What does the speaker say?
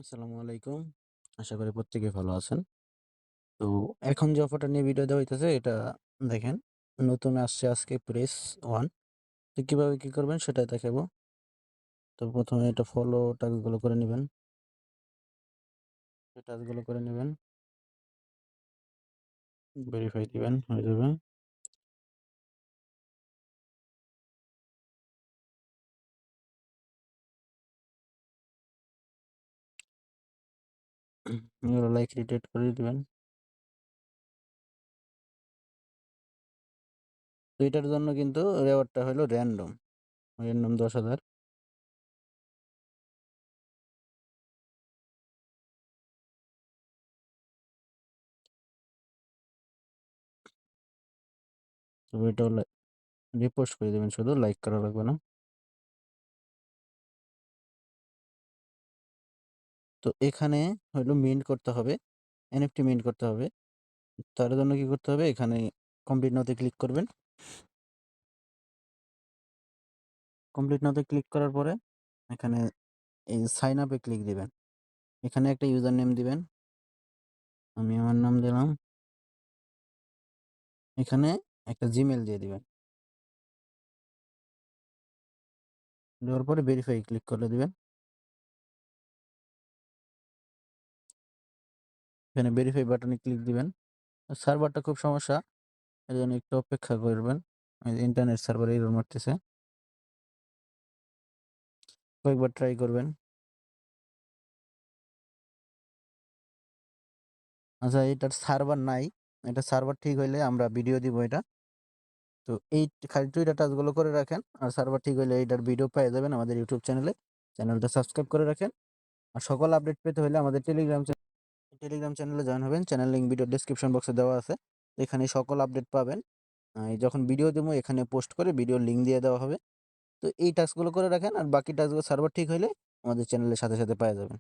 আসসালামু আলাইকুম। আশা করি প্রত্যেকে ভালো আছেন। তো এখন যে অফারটা নিয়ে ভিডিও দেওয়া হইতেছে এটা দেখেন, নতুন আসছে আজকে প্রেস 1। তো কিভাবে কি করবেন সেটা দেখাবো। তো প্রথমে এটা ফলো টাস্কগুলো করে নিবেন। এই টাস্কগুলো করে নিবেন, ভেরিফাই দিবেন, হয়ে যাবে। এগুলো লাইক রিটেট করে দিবেন। তো এটার জন্য কিন্তু রেওয়ার্ডটা হলো র‍্যান্ডম, র‍্যান্ডম ১০,০০০। তো এটাও রিপোস্ট করে দিবেন, শুধু লাইক করা লাগবে না। তো এখানে হলো মিন্ট করতে হবে, এনএফটি মিন্ট করতে হবে। তার জন্য কি করতে হবে, এখানে কমপ্লিট নাওতে ক্লিক করবেন। কমপ্লিট নাওতে ক্লিক করার পরে এখানে এই সাইন আপে ক্লিক দিবেন। এখানে একটা ইউজার নেম দিবেন, আমি আমার নাম দিলাম। এখানে একটা জিমেল দিয়ে দিবেন। দেওয়ার পরে ভেরিফাই ক্লিক করে দিবেন। এখানে ভেরিফাই বাটনে ক্লিক দিবেন। সার্ভারটা খুব সমস্যা, এর জন্য একটু অপেক্ষা করবেন। ইন্টারনেট সার্ভার এরর মারতেছে, কয়েকবার ট্রাই করবেন। আচ্ছা, এটার সার্ভার নাই, এটা সার্ভার ঠিক হইলে আমরা ভিডিও দিব এটা। তো এই খালি 2টা টাস্কগুলো করে রাখেন, আর সার্ভার ঠিক হইলে এইটার ভিডিও পেয়ে যাবেন আমাদের ইউটিউব চ্যানেলে। চ্যানেলটা সাবস্ক্রাইব করে রাখেন। আর সকল আপডেট পেতে হলে আমাদের টেলিগ্রাম চ্যানেলে জয়েন হবেন। চ্যানেল লিঙ্ক ভিডিও ডেসক্রিপশন বক্সে দেওয়া আছে। তো এখানে সকল আপডেট পাবেন। যখন ভিডিও দেবো এখানে পোস্ট করে ভিডিওর লিঙ্ক দিয়ে দেওয়া হবে। তো এই টাস্কগুলো করে রাখেন, আর বাকি টাস্কগুলো সার্ভার ঠিক হইলে আমাদের চ্যানেলের সাথে পেয়ে যাবেন।